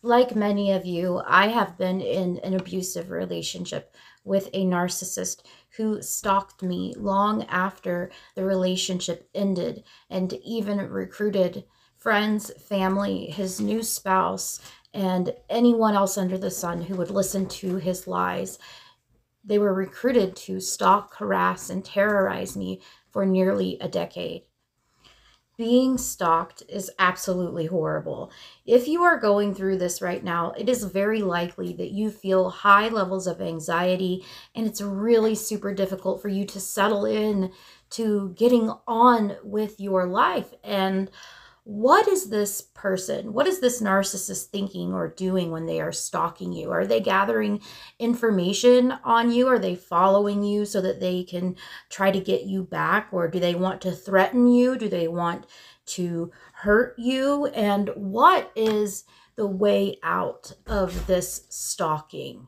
Like many of you, I have been in an abusive relationship with a narcissist who stalked me long after the relationship ended and even recruited friends, family, his new spouse, and anyone else under the sun who would listen to his lies. They were recruited to stalk, harass, and terrorize me for nearly a decade. Being stalked is absolutely horrible. If you are going through this right now, it is very likely that you feel high levels of anxiety, and it's really super difficult for you to settle in to getting on with your life. And what is this person, what is this narcissist thinking or doing when they are stalking you? Are they gathering information on you? Are they following you so that they can try to get you back? Or do they want to threaten you? Do they want to hurt you? And what is the way out of this stalking?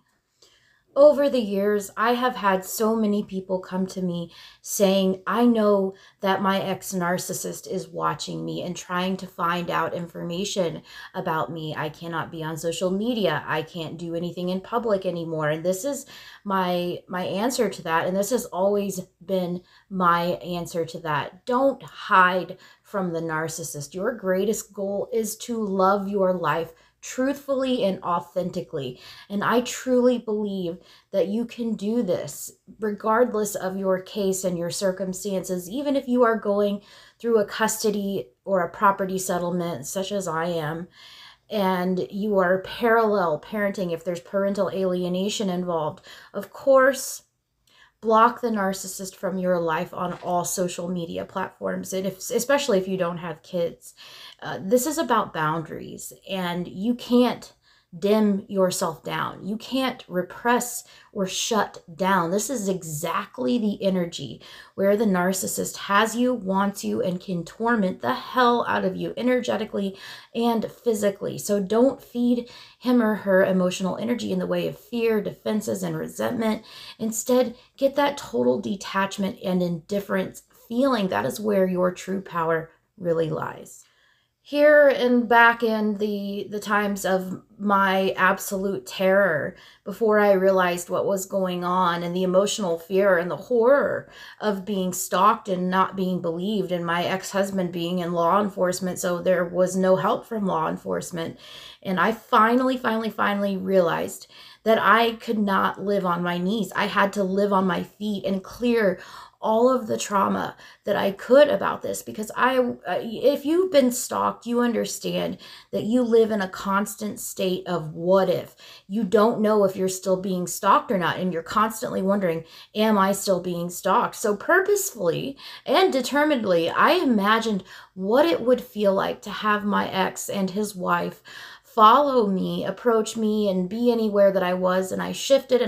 Over the years, I have had so many people come to me saying, I know that my ex-narcissist is watching me and trying to find out information about me. I cannot be on social media. I can't do anything in public anymore. And this is my answer to that. And this has always been my answer to that. Don't hide from the narcissist. Your greatest goal is to love your life truthfully and authentically. And I truly believe that you can do this regardless of your case and your circumstances, even if you are going through a custody or a property settlement, such as I am, and you are parallel parenting if there's parental alienation involved. Of course, block the narcissist from your life on all social media platforms, and especially if you don't have kids. This is about boundaries, and you can't dim yourself down. You can't repress or shut down. This is exactly the energy where the narcissist has you, wants you, and can torment the hell out of you energetically and physically. So don't feed him or her emotional energy in the way of fear, defenses, and resentment. Instead, get that total detachment and indifference feeling. That is where your true power really lies. Here and back in the times of my absolute terror, before I realized what was going on, and the emotional fear and the horror of being stalked and not being believed, and my ex-husband being in law enforcement, so there was no help from law enforcement. And I finally realized that I could not live on my knees. I had to live on my feet and clear all of the trauma that I could about this, because if you've been stalked, you understand that you live in a constant state of what if. You don't know if you're still being stalked or not, and you're constantly wondering, am I still being stalked? So purposefully and determinedly, I imagined what it would feel like to have my ex and his wife follow me, approach me, and be anywhere that I was. And I shifted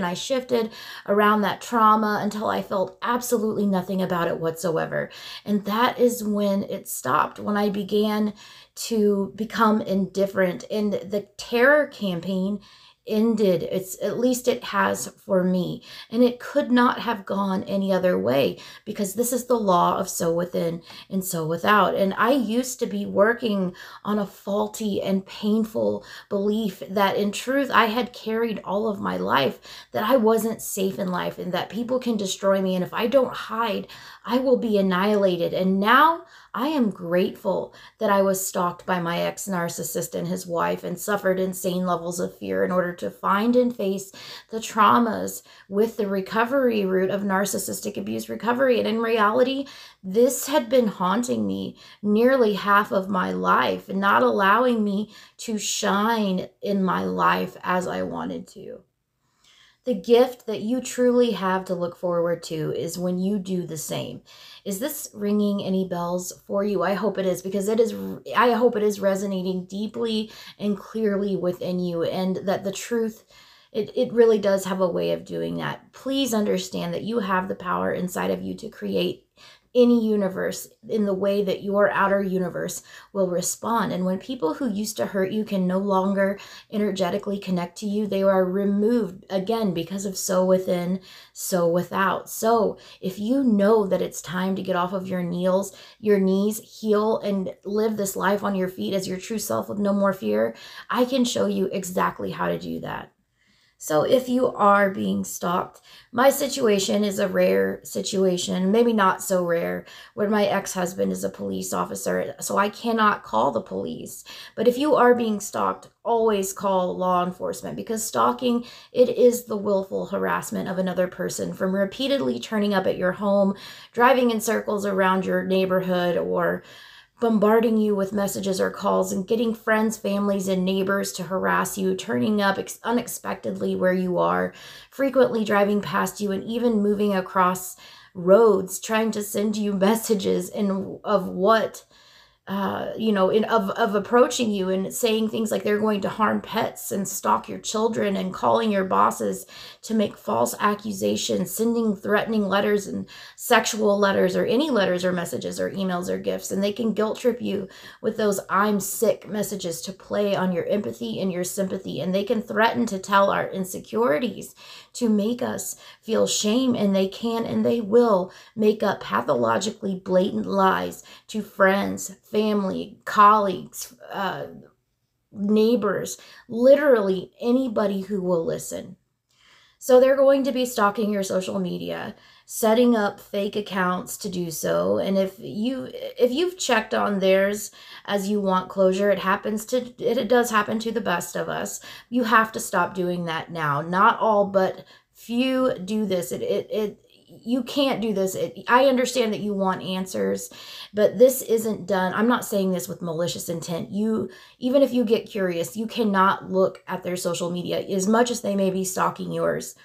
around that trauma until I felt absolutely nothing about it whatsoever. And that is when it stopped, when I began to become indifferent. And the terror campaign ended. At least it has for me, and it could not have gone any other way, because this is the law of so within and so without. And I used to be working on a faulty and painful belief that in truth I had carried all of my life, that I wasn't safe in life, and that people can destroy me, and if I don't hide, I will be annihilated. And now I am grateful that I was stalked by my ex-narcissist and his wife and suffered insane levels of fear in order to find and face the traumas with the recovery route of narcissistic abuse recovery. And in reality, this had been haunting me nearly half of my life and not allowing me to shine in my life as I wanted to. The gift that you truly have to look forward to is when you do the same. Is this ringing any bells for you? I hope it is, because I hope it is resonating deeply and clearly within you, and that the truth, it really does have a way of doing that. Please understand that you have the power inside of you to create any universe in the way that your outer universe will respond. And when people who used to hurt you can no longer energetically connect to you, they are removed again because of so within, so without. So if you know that it's time to get off of your knees, heal, and live this life on your feet as your true self with no more fear, I can show you exactly how to do that. So if you are being stalked, my situation is a rare situation, maybe not so rare, where my ex-husband is a police officer, so I cannot call the police. But if you are being stalked, always call law enforcement, because stalking, it is the willful harassment of another person, from repeatedly turning up at your home, driving in circles around your neighborhood, or bombarding you with messages or calls, and getting friends, families, and neighbors to harass you, turning up unexpectedly where you are, frequently driving past you, and even moving across roads, trying to send you messages of what of approaching you and saying things like they're going to harm pets and stalk your children, and calling your bosses to make false accusations, sending threatening letters and sexual letters, or any letters or messages or emails or gifts. And they can guilt trip you with those "I'm sick" messages to play on your empathy and your sympathy. And they can threaten to tell our insecurities to make us feel shame, and they can and they will make up pathologically blatant lies to friends, family, colleagues, neighbors, literally anybody who will listen. So they're going to be stalking your social media, setting up fake accounts to do so. And if you've checked on theirs as you want closure, it does happen to the best of us. You have to stop doing that now. Not all, but few do this. You can't do this. I understand that you want answers, but this isn't done. I'm not saying this with malicious intent. Even if you get curious, you cannot look at their social media as much as they may be stalking yours.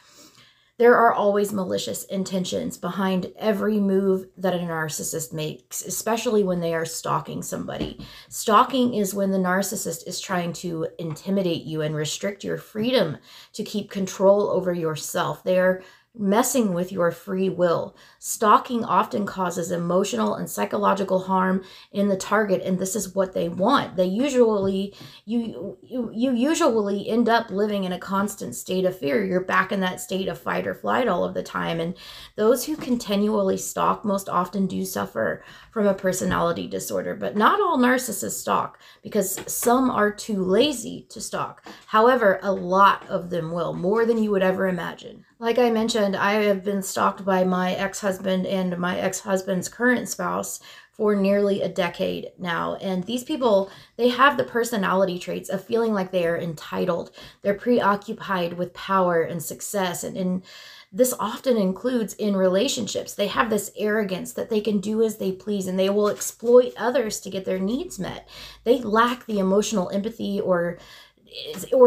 There are always malicious intentions behind every move that a narcissist makes, especially when they are stalking somebody. Stalking is when the narcissist is trying to intimidate you and restrict your freedom to keep control over yourself. They are messing with your free will. Stalking often causes emotional and psychological harm in the target, and this is what they want. You usually end up living in a constant state of fear. You're back in that state of fight or flight all of the time. And those who continually stalk most often do suffer from a personality disorder. But not all narcissists stalk, because some are too lazy to stalk. However, a lot of them will, more than you would ever imagine. Like I mentioned, I have been stalked by my ex-husband and my ex-husband's current spouse for nearly a decade now. And these people, they have the personality traits of feeling like they are entitled. They're preoccupied with power and success. And this often includes in relationships. They have this arrogance that they can do as they please, and they will exploit others to get their needs met. They lack the emotional empathy or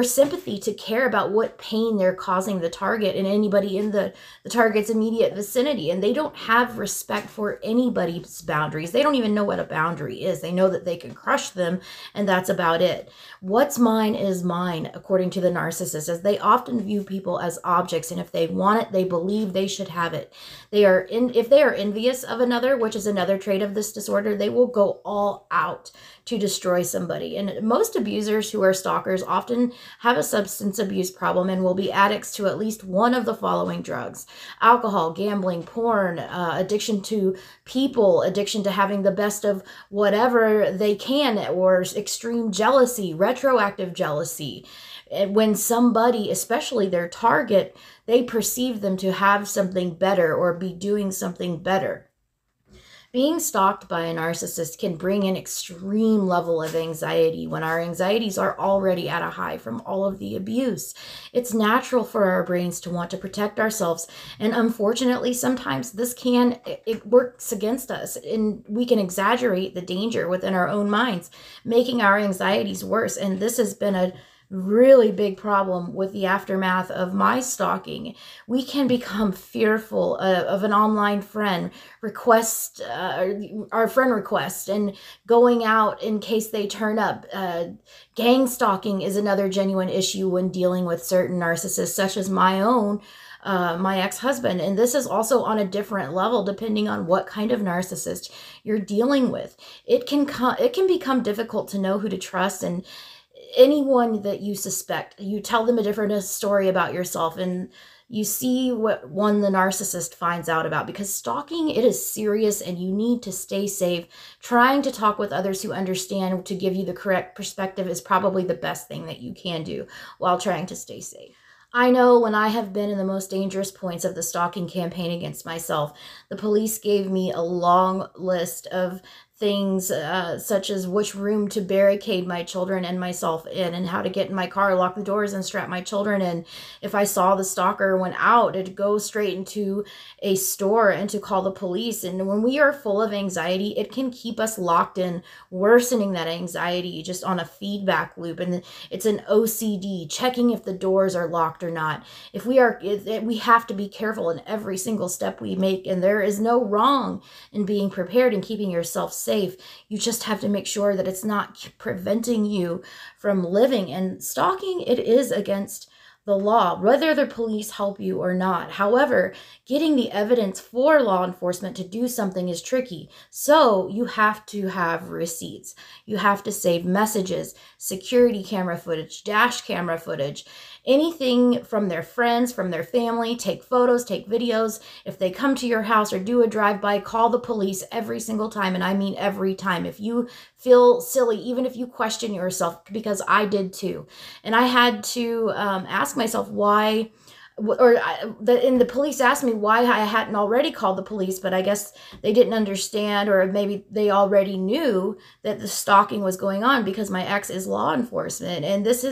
sympathy to care about what pain they're causing the target and anybody in the target's immediate vicinity. And they don't have respect for anybody's boundaries. They don't even know what a boundary is. They know that they can crush them, and that's about it. What's mine is mine, according to the narcissist, as they often view people as objects, and if they want it, they believe they should have it. If they are envious of another, which is another trait of this disorder, they will go all out to destroy somebody. And most abusers who are stalkers often have a substance abuse problem and will be addicts to at least one of the following drugs: alcohol, gambling, porn, addiction to people, addiction to having the best of whatever they can, or extreme jealousy, retroactive jealousy. When somebody, especially their target, they perceive them to have something better or be doing something better. Being stalked by a narcissist can bring an extreme level of anxiety when our anxieties are already at a high from all of the abuse. It's natural for our brains to want to protect ourselves, and unfortunately, sometimes it works against us, and we can exaggerate the danger within our own minds, making our anxieties worse. And this has been a really big problem with the aftermath of my stalking. We can become fearful of an online friend request, our friend request, and going out in case they turn up. Gang stalking is another genuine issue when dealing with certain narcissists, such as my own my ex-husband. And this is also on a different level depending on what kind of narcissist you're dealing with. It can become difficult to know who to trust, and anyone that you suspect, you tell them a different story about yourself, and you see what one the narcissist finds out about. Because stalking, it is serious, and you need to stay safe. Trying to talk with others who understand to give you the correct perspective is probably the best thing that you can do while trying to stay safe. I know when I have been in the most dangerous points of the stalking campaign against myself, the police gave me a long list of things such as which room to barricade my children and myself in, and how to get in my car, lock the doors, and strap my children in. If I saw the stalker went out, to go straight into a store and to call the police. And when we are full of anxiety, it can keep us locked in, worsening that anxiety just on a feedback loop. And it's an OCD, checking if the doors are locked or not. If we are, we have to be careful in every single step we make. And there is no wrong in being prepared and keeping yourself safe. You just have to make sure that it's not preventing you from living. And stalking, it is against the law, whether the police help you or not. However, getting the evidence for law enforcement to do something is tricky. So you have to have receipts. You have to save messages, security camera footage, dash camera footage, anything from their friends, from their family. Take photos, take videos. If they come to your house or do a drive-by, call the police every single time. And I mean every time. If you feel silly, even if you question yourself, because I did too. And I had to ask myself why, and the police asked me why I hadn't already called the police, but I guess they didn't understand, or maybe they already knew that the stalking was going on, because my ex is law enforcement. And this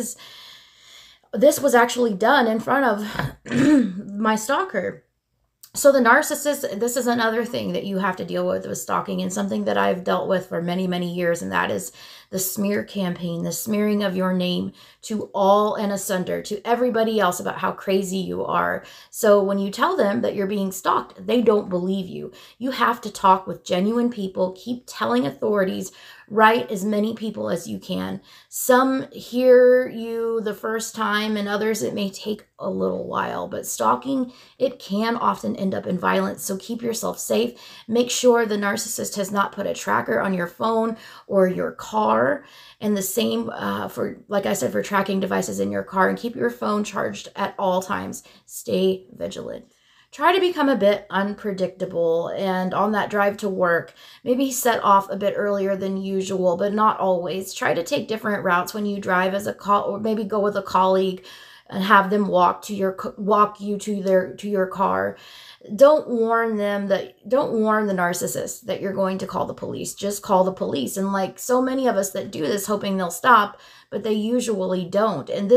was actually done in front of my stalker. So the narcissist, this is another thing that you have to deal with stalking, and something that I've dealt with for many, many years, and that is the smear campaign, the smearing of your name to all and asunder, to everybody else, about how crazy you are. So when you tell them that you're being stalked, they don't believe you. You have to talk with genuine people, keep telling authorities, write as many people as you can. Some hear you the first time, and others it may take a little while. But stalking, it can often end up in violence. So keep yourself safe. Make sure the narcissist has not put a tracker on your phone or your car. And the same for, like I said, for tracking devices in your car. And keep your phone charged at all times. Stay vigilant. Try to become a bit unpredictable, and on that drive to work, maybe set off a bit earlier than usual, but not always. Try to take different routes when you drive as a or maybe go with a colleague and have them walk you to your car. Don't warn the narcissist that you're going to call the police. Just call the police. And like so many of us that do this, hoping they'll stop, but they usually don't. And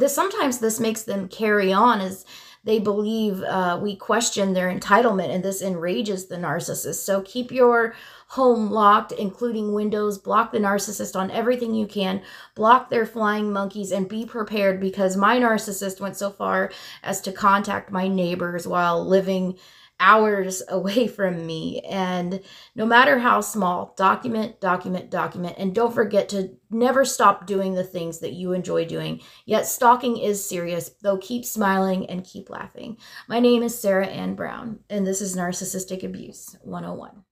sometimes this makes them carry on, as they believe we question their entitlement, and this enrages the narcissist. So keep your home locked, including windows. Block the narcissist on everything you can. Block their flying monkeys, and be prepared, because my narcissist went so far as to contact my neighbors while living hours away from me. And no matter how small, document, document, document. And don't forget to never stop doing the things that you enjoy doing. Yet stalking is serious, though keep smiling and keep laughing. My name is Sara Ann Brown, and this is Narcissistic Abuse 101.